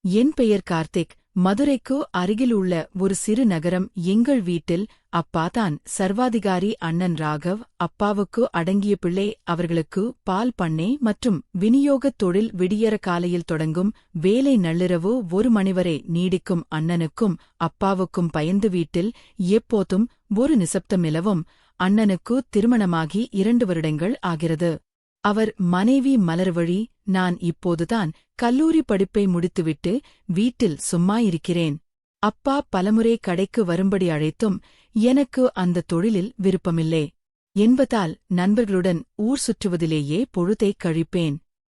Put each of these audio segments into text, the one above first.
என் பெயர் கார்த்திக். மதுரைக்கு அருகில் உள்ள ஒரு சிறு நகரம். எங்கள் வீட்டில் அப்பாதான் சர்வாதிகாரி. அண்ணன் ராகவ். அப்பாவுக்கு அடங்கிய பிள்ளை. அவர்களுக்கு பால் பண்ணை மற்றும் விநியோகத் தொழில். விடியற காலையில் தொடங்கும் வேலை நள்ளிரவு 1 மணி வரை நீடிக்கும். அண்ணனுக்கும் அப்பாவுக்கும் பயந்து வீட்டில் எப்போதும் ஒரு நிசப்தம் நிலவும். அண்ணனுக்கு திருமணமாகி 2 வருடங்கள் ஆகிறது. அவர் மனைவி மலர்வழி. நான் இப்போதுதான் கல்லூரி படிப்பை முடித்துவிட்டு வீட்டில் சும்மா இருக்கிறேன். அப்பா பலமுறை கடைக்கு வரும்படி அழைத்தும் எனக்கு அந்த தொழிலில் விருப்பமில்லை என்பதால் நண்பர்களுடன் ஊர் சுற்றுவதிலேயே பொழுதைக் கழிப்பேன்.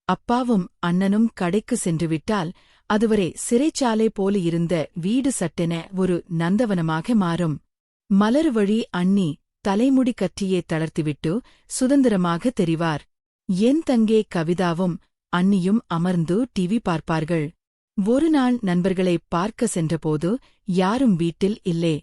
அப்பாவும் அண்ணனும் கடைக்கு சென்றுவிட்டால் அதுவரை சிறைச்சாலை போல இருந்த வீடு சட்டென ஒரு நந்தவனமாக மாறும். மலர்வழி அண்ணி தலைமுடி கற்றியே தளர்த்திவிட்டு சுதந்திரமாக தெரிவார். என் தங்கே கவிதாவும் அண்ணியும் அமர்ந்து டிவி பார்ப்பார்கள். ஒரு நாள் நண்பர்களை பார்க்க சென்றபோது யாரும் வீட்டில் இல்லை.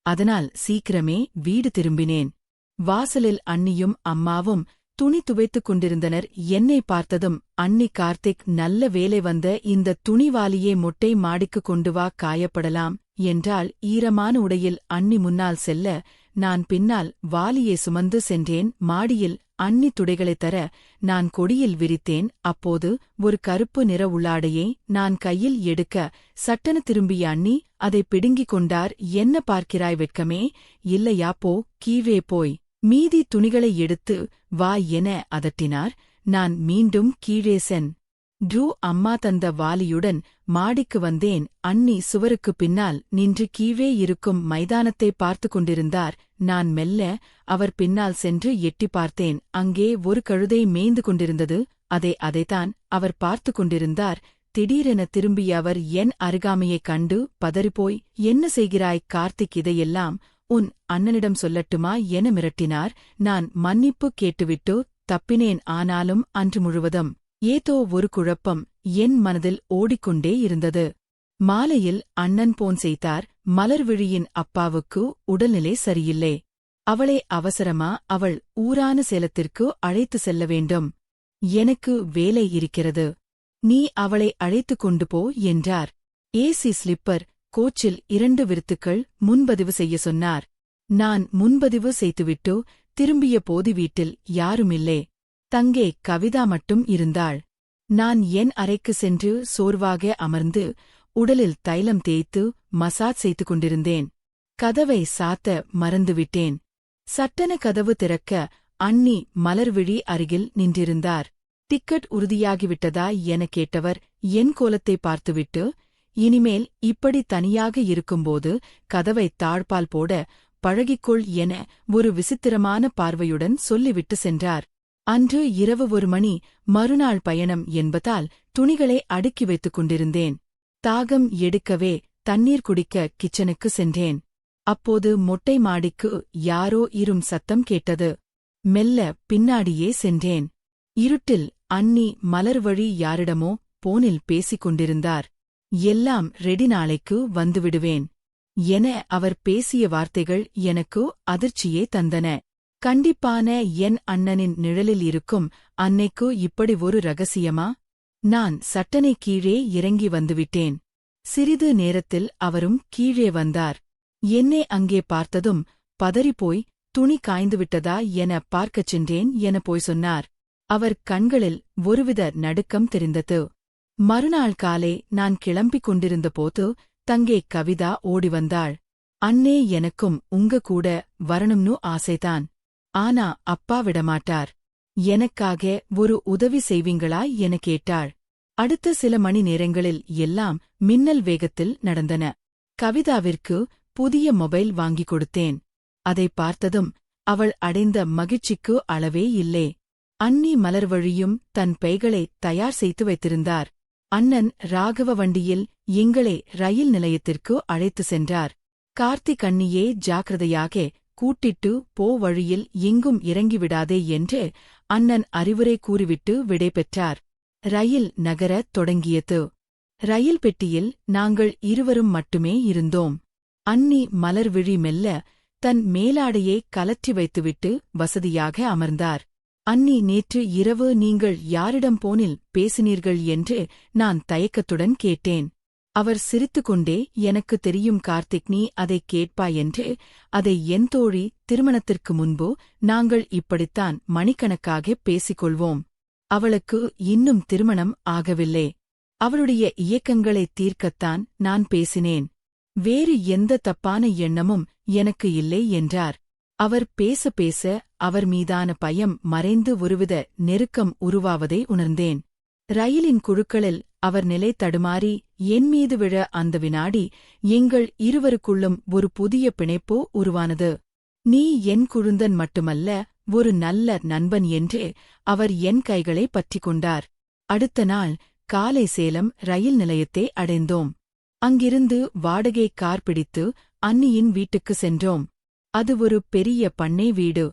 அதனால் சீக்கிரமே வீடு திரும்பினேன். வாசலில் அண்ணியும் அம்மாவும் துணி துவைத்துக் கொண்டிருந்தனர். என்னை பார்த்ததும், அண்ணி, கார்த்திக், நல்ல வேலை வந்த இந்த துணிவாலியே மொட்டை மாடிக்கு கொண்டு வா, காயப்படலாம் என்றாள். ஈரமான உடையில் அண்ணி முன்னால் செல்ல நான் பின்னால் வாலியை சுமந்து சென்றேன். மாடியில் அண்ணி துடைகளைத் தர நான் கொடியில் விரித்தேன். அப்போது ஒரு கருப்பு நிற உள்ளாடையை நான் கையில் எடுக்க சட்டென திரும்பிய அண்ணி அதை பிடுங்கிக் கொண்டார். என்ன பார்க்கிறாய், வெட்கமே இல்லையா? போ, கீழே போய் மீதி துணிகளை எடுத்து வா என அதட்டினார். நான் மீண்டும் கீழே சென்று அம்மா தந்த வாலியுடன் மாடிக்கு வந்தேன். அண்ணி சுவருக்குப் பின்னால் நின்று கீழே இருக்கும் மைதானத்தை பார்த்து கொண்டிருந்தார். நான் மெல்ல அவர் பின்னால் சென்று எட்டி பார்த்தேன். அங்கே ஒரு கழுதை மேய்ந்து கொண்டிருந்தது. அதைத்தான் அவர் பார்த்து கொண்டிருந்தார். திடீரென திரும்பிய அவர் என் அருகாமையைக் கண்டு பதறிப்போய், என்ன செய்கிறாய் கார்த்திக்? இதையெல்லாம் உன் அண்ணனிடம் சொல்லட்டுமா என மிரட்டினார். நான் மன்னிப்பு கேட்டுவிட்டு தப்பினேன். ஆனாலும் அன்று முழுவதும் ஏதோ ஒரு குழப்பம் என் மனதில் ஓடிக்கொண்டே இருந்தது. மாலையில் அண்ணன் போன் செய்தார். மலர்விழியின் அப்பாவுக்கு உடல்நிலை சரியில்லை. அவளை அவசரமா அவள் ஊரான சேலத்திற்கு அழைத்து செல்ல வேண்டும். எனக்கு வேலை இருக்கிறது, நீ அவளை அழைத்துக் கொண்டு போ என்றார். ஏசி ஸ்லிப்பர் கோச்சில் 2 விருத்துக்கள் முன்பதிவு செய்ய சொன்னார். நான் முன்பதிவு செய்துவிட்டு திரும்பிய போது வீட்டில் யாருமில்லை. தங்கே கவிதா மட்டும் இருந்தாள். நான் என் அறைக்கு சென்று சோர்வாக அமர்ந்து உடலில் தைலம் தேய்த்து மசாஜ் செய்து கொண்டிருந்தேன். கதவை சாத்த மறந்துவிட்டேன். சட்டென கதவு திறக்க அண்ணி மலர்விழி அருகில் நின்றிருந்தார். டிக்கெட் உறுதியாகிவிட்டதா என கேட்டவர் என் கோலத்தை பார்த்துவிட்டு, இனிமேல் இப்படி தனியாக இருக்கும்போது கதவை தாழ்பால் போட பழகிக்கொள் என ஒரு விசித்திரமான பார்வையுடன் சொல்லிவிட்டு சென்றார். அன்று இரவு 1 மணி. மறுநாள் பயணம் என்பதால் துணிகளை அடுக்கி வைத்துக் கொண்டிருந்தேன். தாகம் எடுக்கவே தண்ணீர் குடிக்க கிச்சனுக்கு சென்றேன். அப்போது மொட்டை மாடிக்கு யாரோ இரும் சத்தம் கேட்டது. மெல்ல பின்னாடியே சென்றேன். இருட்டில் அண்ணி மலர்வழி யாரிடமோ போனில் பேசிக் கொண்டிருந்தார். எல்லாம் ரெடி, நாளைக்கு வந்துவிடுவேன் என அவர் பேசிய வார்த்தைகள் எனக்கு அதிர்ச்சியே தந்தன. கண்டிப்பான என் அண்ணனின் நிழலில் இருக்கும் அன்னைக்கு இப்படி ஒரு ரகசியமா? நான் சட்டனை கீழே இறங்கி வந்துவிட்டேன். சிறிது நேரத்தில் அவரும் கீழே வந்தார். என்னை அங்கே பார்த்ததும் பதறிப்போய், துணி காய்ந்துவிட்டதா என பார்க்கச் சென்றேன் என போய் சொன்னார். அவர் கண்களில் ஒருவித நடுக்கம் தெரிந்தது. மறுநாள் காலை நான் கிளம்பிக் கொண்டிருந்த போது தங்கே கவிதா ஓடிவந்தாள். அண்ணே, எனக்கும் உங்க கூட வரணும்னு ஆசைதான். ஆனா அப்பா விடமாட்டார். எனக்காக ஒரு உதவி செய்வீங்களா என கேட்டாள். அடுத்த சில மணி நேரங்களில் எல்லாம் மின்னல் வேகத்தில் நடந்தன. கவிதாவிற்கு புதிய மொபைல் வாங்கிக் கொடுத்தேன். அதை பார்த்ததும் அவள் அடைந்த மகிழ்ச்சிக்கு அளவே இல்லை. அண்ணி மலர்வழியும் தன் பைகளை தயார் செய்து வைத்திருந்தார். அண்ணன் ராகவ வண்டியில் எங்களை ரயில் நிலையத்திற்கு அழைத்து சென்றார். கார்த்திக், அண்ணியே ஜாக்கிரதையாக கூட்டிட்டு போ, வழியில் எங்கும் இறங்கிவிடாதே என்று அண்ணன் அறிவுரை கூறிவிட்டு விடை பெற்றார். ரயில் நகரத் தொடங்கியது. ரயில் பெட்டியில் நாங்கள் இருவரும் மட்டுமே இருந்தோம். அண்ணி மலர்விழி மெல்ல தன் மேலாடையை கலற்றி வைத்துவிட்டு வசதியாக அமர்ந்தார். அண்ணி, நேற்று இரவு நீங்கள் யாரிடம் போனில் பேசினீர்கள் என்று நான் தயக்கத்துடன் கேட்டேன். அவர் சிரித்துக்கொண்டே, எனக்கு தெரியும் கார்த்திக், நீ அதைக் கேட்பாய் என்று. அதை என் தோழி, திருமணத்திற்கு முன்பு நாங்கள் இப்படித்தான் மணிக்கணக்காகப் பேசிக்கொள்வோம். அவளுக்கு இன்னும் திருமணம் ஆகவில்லை. அவளுடைய இயக்கங்களைத் தீர்க்கத்தான் நான் பேசினேன். வேறு எந்த தப்பான எண்ணமும் எனக்கு இல்லை என்றார். அவர் பேச பேச அவர் மீதான பயம் மறைந்து ஒருவித நெருக்கம் உருவாவதை உணர்ந்தேன். ரயிலின் குழுக்களில் அவர் நிலை தடுமாறி என் மீது விழ அந்த வினாடி எங்கள் இருவருக்குள்ளும் ஒரு புதிய பிணைப்பு உருவானது. நீ என் குழுந்தன் மட்டுமல்ல, ஒரு நல்ல நண்பன் என்று அவர் என் கைகளை பற்றிக் கொண்டார். அடுத்த நாள் காலை சேலம் ரயில் நிலையத்தை அடைந்தோம். அங்கிருந்து வாடகை கார் பிடித்து அண்ணியின் வீட்டுக்கு சென்றோம். அது ஒரு பெரிய பண்ணை வீடு.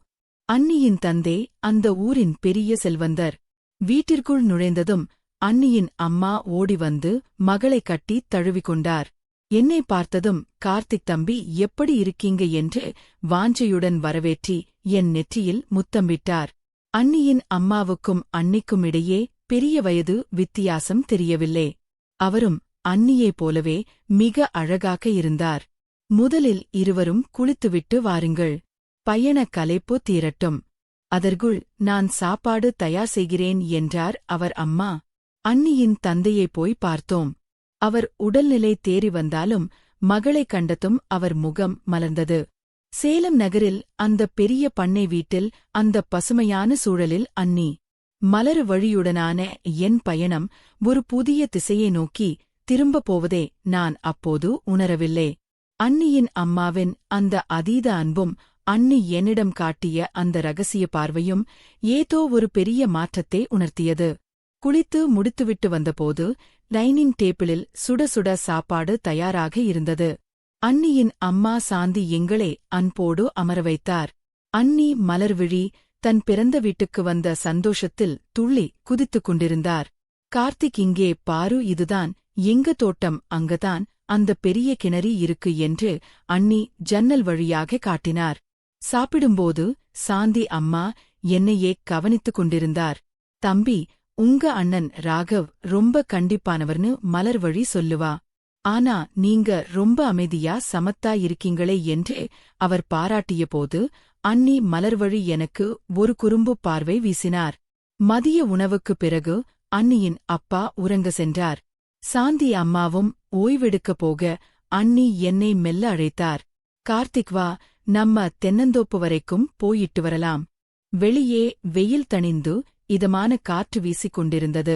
அண்ணியின் தந்தை அந்த ஊரின் பெரிய செல்வந்தர். வீட்டிற்குள் நுழைந்ததும் அண்ணியின் அம்மா ஓடி வந்து மகளை கட்டித் தழுவிக்கொண்டார். என்னை பார்த்ததும், கார்த்திக் தம்பி, எப்படி இருக்கீங்க என்று வாஞ்சையுடன் வரவேற்றி என் நெற்றியில் முத்தமிட்டார். அண்ணியின் அம்மாவுக்கும் அண்ணிக்கும் இடையே பெரிய வயது வித்தியாசம் தெரியவில்லை. அவரும் அண்ணியைப் போலவே மிக அழகாக இருந்தார். முதலில் இருவரும் குளித்துவிட்டு வாருங்கள், பயண களைப்பு தீரட்டும். அதற்குள் நான் சாப்பாடு தயார் செய்கிறேன் என்றார் அவர் அம்மா. அண்ணியின் தந்தையைப் போய் பார்த்தோம். அவர் உடல்நிலை தேறி வந்தாலும் மகளைக் கண்டதும் அவர் முகம் மலர்ந்தது. சேலம் நகரில் அந்த பெரிய பண்ணை வீட்டில் அந்த பசுமையான சூழலில் அண்ணி மலர் வழியுடனான என் பயணம் ஒரு புதிய திசையை நோக்கி திரும்பப் போவதை நான் அப்போது உணரவில்லை. அண்ணியின் அம்மாவின் அந்த அதீத அன்பும் அண்ணி என்னிடம் காட்டிய அந்த ரகசிய பார்வையும் ஏதோ ஒரு பெரிய மாற்றத்தை உணர்த்தியது. குளித்து முடித்துவிட்டு வந்தபோது டைனிங் டேபிளில் சுட சுட சாப்பாடு தயாராக இருந்தது. அண்ணியின் அம்மா சாந்தி எங்களை அன்போடு அமர வைத்தார். அண்ணி மலர்விழி தன் பிறந்த வீட்டுக்கு வந்த சந்தோஷத்தில் துள்ளி குதித்துக் கொண்டிருந்தார். கார்த்திக், இங்கே பாரு, இதுதான் எங்க தோட்டம், அங்கதான் அந்த பெரிய கிணறு இருக்கு என்று அண்ணி ஜன்னல் வழியாக காட்டினார். சாப்பிடும்போது சாந்தி அம்மா என்னையே கவனித்துக் கொண்டிருந்தார். தம்பி, உங்க அண்ணன் ராகவ் ரொம்ப கண்டிப்பானவர்னு மலர் வழி சொல்லுவா. ஆனா நீங்க ரொம்ப அமைதியா சமத்தா இருக்கீங்களே என்று அவர் பாராட்டிய போது அண்ணி மலர்வழி எனக்கு ஒரு குறும்பு பார்வை வீசினார். மதிய உணவுக்குப் பிறகு அண்ணியின் அப்பா உறங்க சென்றார். சாந்தி அம்மாவும் ஓய்வெடுக்கப் போக அண்ணி என்னை மெல்ல அழைத்தார். கார்த்திக், வா, நம்ம தென்னந்தோப்பு வரைக்கும் போயிட்டு வரலாம். வெளியே வெயில் தணிந்து இதமான காற்று வீசிக் கொண்டிருந்தது.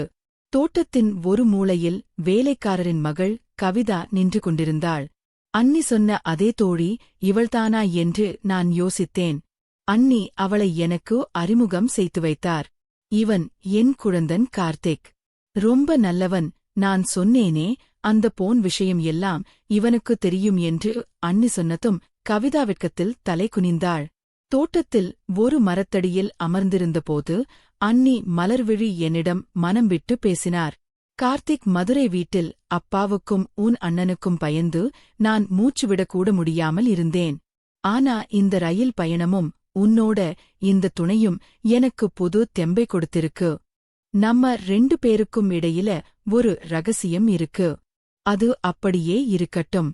தோட்டத்தின் ஒரு மூலையில் வேலைக்காரரின் மகள் கவிதா நின்று கொண்டிருந்தாள். அண்ணி சொன்ன அதே தோழி இவள்தானா என்று நான் யோசித்தேன். அண்ணி அவளை எனக்கு அறிமுகம் செய்து வைத்தார். இவன் என் குழந்தன் கார்த்திக். ரொம்ப நல்லவன். நான் சொன்னேனே, அந்த போன் விஷயம் எல்லாம் இவனுக்கு தெரியும் என்று அண்ணி சொன்னதும் கவிதா வெட்கத்தில் தலை குனிந்தாள். தோட்டத்தில் ஒரு மரத்தடியில் அமர்ந்திருந்தபோது அண்ணி மலர்விழி என்னிடம் மனம் விட்டு பேசினார். கார்த்திக், மதுரை வீட்டில் அப்பாவுக்கும் உன் அண்ணனுக்கும் பயந்து நான் மூச்சுவிடக்கூட முடியாமல் இருந்தேன். ஆனா இந்த ரயில் பயணமும் உன்னோட இந்த துணையும் எனக்கு புது தெம்பை கொடுத்திருக்கு. நம்ம 2 பேருக்கும் இடையில ஒரு ரகசியம் இருக்கு. அது அப்படியே இருக்கட்டும்.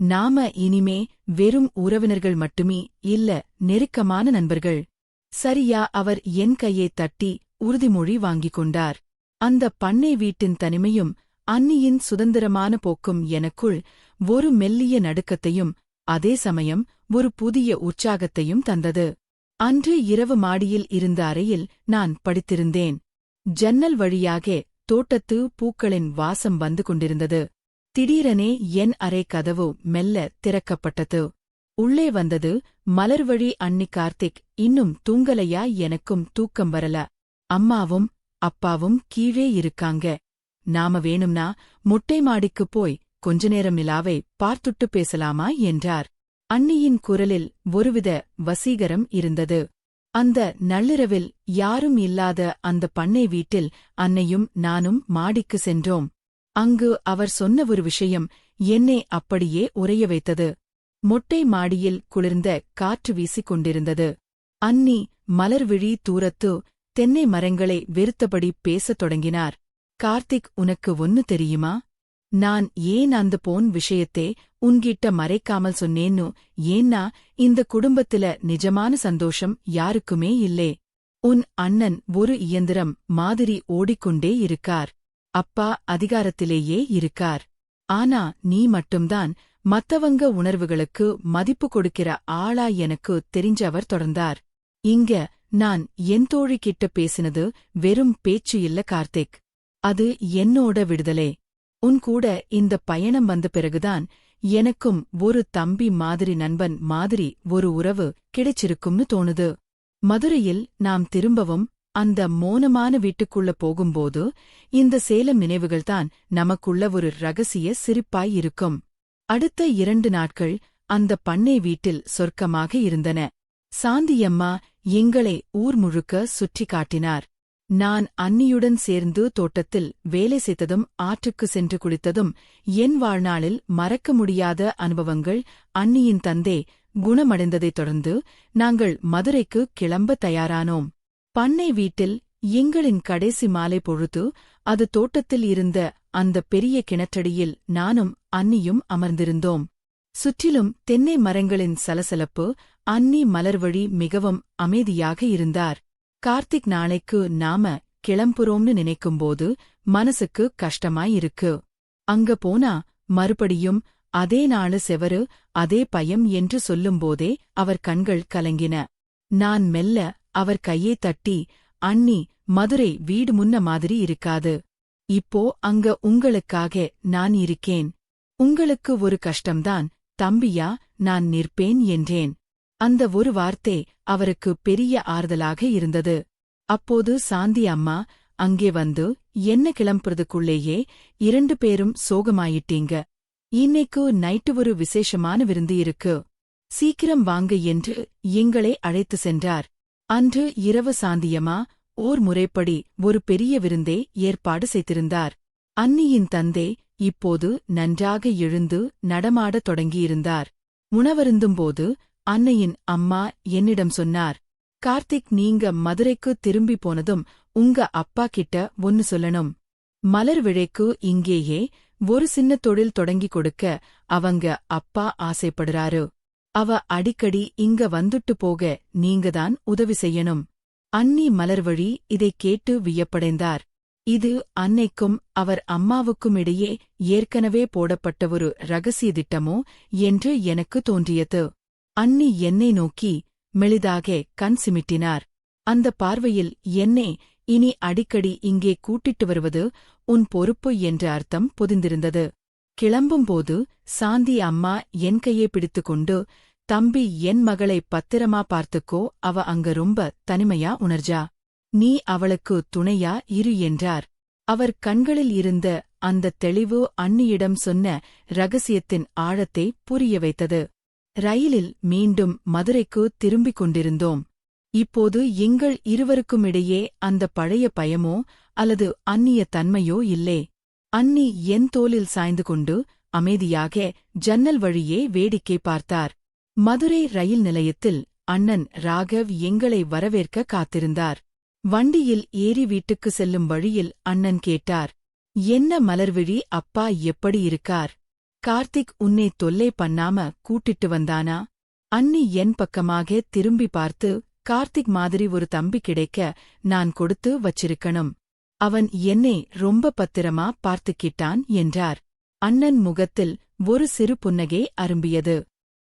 நாம இனிமே வெறும் உறவினர்கள் மட்டுமே இல்ல, நெருக்கமான நண்பர்கள். சரியா? அவர் என் கையைத் தட்டி உறுதிமொழி வாங்கிக் கொண்டார். அந்த பண்ணை வீட்டின் தனிமையும் அண்ணியின் சுதந்திரமான போக்கும் எனக்குள் ஒரு மெல்லிய நடுக்கத்தையும் அதே சமயம் ஒரு புதிய உற்சாகத்தையும் தந்தது. அன்று இரவு மாடியில் இருந்த அறையில் நான் படித்திருந்தேன். ஜன்னல் வழியாக தோட்டத்து பூக்களின் வாசம் வந்து கொண்டிருந்தது. திடீரெனே என் அறை கதவு மெல்ல திறக்கப்பட்டது. உள்ளே வந்தது மலர்வழி அண்ணி. கார்த்திக், இன்னும் தூங்கலையா? எனக்கும் தூக்கம் வரல. அம்மாவும் அப்பாவும் கீழே இருக்காங்க. நாம வேணும்னா மொட்டை மாடிக்குப் போய் கொஞ்ச நேரம் நிலாவை பார்த்துட்டு பேசலாமா என்றார். அண்ணியின் குரலில் ஒருவித வசீகரம் இருந்தது. அந்த நள்ளிரவில் யாரும் இல்லாத அந்த பண்ணை வீட்டில் அன்னையும் நானும் மாடிக்கு சென்றோம். அங்கு அவர் சொன்ன ஒரு விஷயம் என்னை அப்படியே உறைய வைத்தது. மொட்டை மாடியில் குளிர்ந்த காற்று வீசிக் கொண்டிருந்தது. அண்ணி மலர்விழி தூரத்து தென்னை மரங்களை வெறுத்தபடி பேசத் தொடங்கினார். கார்த்திக், உனக்கு ஒன்னு தெரியுமா? நான் ஏன் அந்த போன் விஷயத்தே உன்கிட்ட மறைக்காமல் சொன்னேன்னு. ஏன்னா இந்த குடும்பத்தில நிஜமான சந்தோஷம் யாருக்குமே இல்லே. உன் அண்ணன் ஒரு இயந்திரம் மாதிரி ஓடிக்கொண்டே இருக்கார். அப்பா அதிகாரத்திலேயே இருக்கார். ஆனா நீ மட்டும்தான் மத்தவங்க உணர்வுகளுக்கு மதிப்பு கொடுக்கிற ஆளா எனக்கு தெரிஞ்சவர் தொடர்ந்தார். இங்க நான் என் தோழி கிட்ட பேசினது வெறும் பேச்சு இல்ல கார்த்திக். அது என்னோட விடுதலை. உன் கூட இந்த பயணம் வந்த பிறகுதான் எனக்கும் ஒரு தம்பி மாதிரி நண்பன் மாதிரி ஒரு உறவு கிடைச்சிருக்கும்னு தோணுது. மதுரையில் நாம் திரும்பவும் அந்த மோனமான வீட்டுக்குள்ள போகும்போது இந்த சேலம் நினைவுகள்தான் நமக்குள்ள ஒரு ரகசிய சிரிப்பாய் இருக்கும். அடுத்த 2 நாட்கள் அந்த பண்ணை வீட்டில் சொர்க்கமாக இருந்தன. சாந்தியம்மா எங்களை ஊர் முழுக்க சுற்றி காட்டினார். நான் அண்ணியுடன் சேர்ந்து தோட்டத்தில் வேலை செய்ததும் ஆற்றுக்கு சென்று குளித்ததும் என் வாழ்நாளில் மறக்க முடியாத அனுபவங்கள். அண்ணியின் தந்தை குணமடைந்ததைத் தொடர்ந்து நாங்கள் மதுரைக்கு கிளம்ப தயாரானோம். பண்ணை வீட்டில் எங்களின் கடைசி மாலை பொழுது அது தோட்டத்தில் இருந்த அந்த பெரிய கிணற்றடியில் நானும் அண்ணியும் அமர்ந்திருந்தோம். சுற்றிலும் தென்னை மரங்களின் சலசலப்பு. அண்ணி மலர்வழி மிகவும் அமைதியாக இருந்தார். கார்த்திக் நாளைக்கு நாம கிளம்புறோம்னு நினைக்கும்போது மனசுக்கு கஷ்டமாயிருக்கு. அங்க போனா மறுபடியும் அதே நாளு செவரு அதே பயம் என்று சொல்லும்போதே அவர் கண்கள் கலங்கின. நான் மெல்ல அவர் கையை தட்டி, அண்ணி, மதுரை வீடு முன்ன மாதிரி இருக்காது. இப்போ அங்க உங்களுக்காக நான் இருக்கேன். உங்களுக்கு ஒரு கஷ்டம்தான் தம்பியா, நான் நிற்பேன் என்றேன். அந்த ஒரு வார்த்தை அவருக்கு பெரிய ஆறுதலாக இருந்தது. அப்போது சாந்தி அம்மா அங்கே வந்து என்ன கிளம்புறதுக்குள்ளேயே 2 பேரும் சோகமாயிட்டீங்க. இன்னைக்கு நைட்டு ஒரு விசேஷமான விருந்து இருக்கு. சீக்கிரம் வாங்க என்று எங்களை அழைத்து சென்றார். அன்று இரவு சாந்தியம்மா ஓர் முறைப்படி ஒரு பெரிய விருந்தே ஏற்பாடு செய்திருந்தார். அண்ணியின் தந்தை இப்போது நன்றாக எழுந்து நடமாடத் தொடங்கியிருந்தார். உணவருந்தும்போது அன்னையின் அம்மா என்னிடம் சொன்னார், கார்த்திக், நீங்க மதுரைக்கு திரும்பி போனதும் உங்க அப்பா கிட்ட ஒன்னு சொல்லணும். மலர் விழைக்கு இங்கேயே ஒரு சின்ன தொழில் தொடங்கி கொடுக்க அவங்க அப்பா ஆசைப்படுறாரு. அவ அடிக்கடி இங்க வந்துட்டு போக நீங்கதான் உதவி செய்யணும். அண்ணி மலர்வழி இதைக் கேட்டு வியப்படைந்தார். இது அன்னைக்கும் அவர் அம்மாவுக்கும் இடையே ஏற்கனவே போடப்பட்ட ஒரு ரகசிய திட்டமோ என்று எனக்கு தோன்றியது. அண்ணி என்னை நோக்கி மெளிதாக கண் சிமிட்டினார். அந்த பார்வையில் என்னை இனி அடிக்கடி இங்கே கூட்டிட்டு வருவது உன் பொறுப்பு என்ற அர்த்தம் பொதிந்திருந்தது. கிளம்பும்போது சாந்தி அம்மா என் கையை பிடித்துக்கொண்டு, தம்பி, என் மகளை பத்திரமா பார்த்துக்கோ, அவ அங்க ரொம்ப தனிமையா உணர்ஜா. நீ அவளுக்கு துணையா இரு என்றார். அவர் கண்களில் இருந்த அந்த தெளிவு அண்ணியிடம் சொன்ன ரகசியத்தின் ஆழத்தை புரிய வைத்தது. ரயிலில் மீண்டும் மதுரைக்கு திரும்பிக் கொண்டிருந்தோம். இப்போது எங்கள் இருவருக்குமிடையே அந்த பழைய பயமோ அல்லது அந்நிய தன்மையோ இல்லே. அண்ணி என் தோளில் சாய்ந்து கொண்டு அமைதியாக ஜன்னல் வழியே வேடிக்கை பார்த்தார். மதுரை ரயில் நிலையத்தில் அண்ணன் ராகவ் எங்களை வரவேற்க காத்திருந்தார். வண்டியில் ஏறி வீட்டுக்கு செல்லும் வழியில் அண்ணன் கேட்டார், என்ன மலர்விழி, அப்பா எப்படி இருக்கார்? கார்த்திக் உன்னை தொல்லை பண்ணாம கூட்டிட்டு வந்தானா? அண்ணி என் பக்கமாக திரும்பி பார்த்து, கார்த்திக் மாதிரி ஒரு தம்பி கிடைக்க நான் கொடுத்து வச்சிருக்கணும். அவன் என்னை ரொம்ப பத்திரமா பார்த்துக்கிட்டான் என்றார். அண்ணன் முகத்தில் ஒரு சிறு புன்னகை அரும்பியது.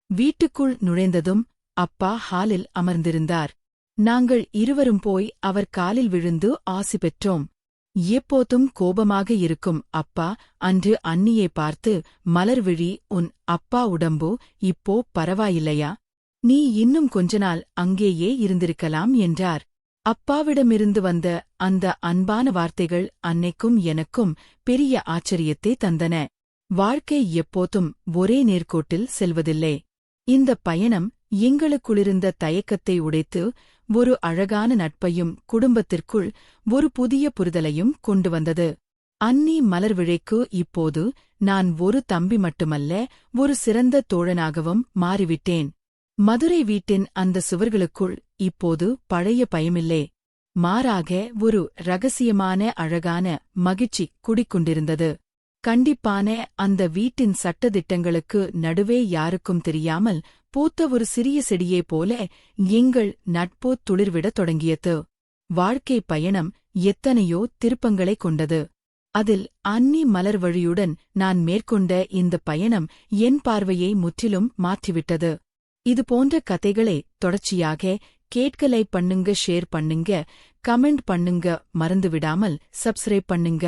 வீட்டுக்குள் நுழைந்ததும் அப்பா ஹாலில் அமர்ந்திருந்தார். நாங்கள் இருவரும் போய் அவர் காலில் விழுந்து ஆசி பெற்றோம். எப்போதும் கோபமாக இருக்கும் அப்பா அன்று அண்ணியை பார்த்து, மலர்விழி, உன் அப்பா உடம்பு இப்போ பரவாயில்லையா? நீ இன்னும் கொஞ்ச நாள் அங்கேயே இருந்திருக்கலாம் என்றார். அப்பாவிடமிருந்து வந்த அந்த அன்பான வார்த்தைகள் அன்னைக்கும் எனக்கும் பெரிய ஆச்சரியத்தை தந்தன. வாழ்க்கை எப்போதும் ஒரே நேர்கோட்டில் செல்வதில்லை. இந்த பயணம் எங்களுக்குளிருந்த தயக்கத்தை உடைத்து ஒரு அழகான நட்பையும் குடும்பத்திற்குள் ஒரு புதிய புரிதலையும் கொண்டு வந்தது. அண்ணி மலர்விழைக்கு இப்போது நான் ஒரு தம்பி மட்டுமல்ல, ஒரு சிறந்த தோழனாகவும் மாறிவிட்டேன். மதுரை வீட்டின் அந்த சுவர்களுக்குள் இப்போது பழைய பயமில்லை. மாறாக ஒரு ரகசியமான அழகான மகிழ்ச்சி குடிக்கொண்டிருந்தது. கண்டிப்பான அந்த வீட்டின் சட்டதிட்டங்களுக்கு நடுவே யாருக்கும் தெரியாமல் பூத்த ஒரு சிறிய செடியே போல எங்கள் நட்போ துளிர்விடத் தொடங்கியது. வாழ்க்கை பயணம் எத்தனையோ திருப்பங்களைக் கொண்டது. அதில் அன்னி மலர் வழியுடன் நான் மேற்கொண்ட இந்த பயணம் என் பார்வையை முற்றிலும் மாற்றிவிட்டது. இது போன்ற கதைகளை தொடர்ச்சியாக கேட்க லைக் பண்ணுங்க, ஷேர் பண்ணுங்க, கமெண்ட் பண்ணுங்க, மறந்துவிடாமல் சப்ஸ்கிரைப் பண்ணுங்க.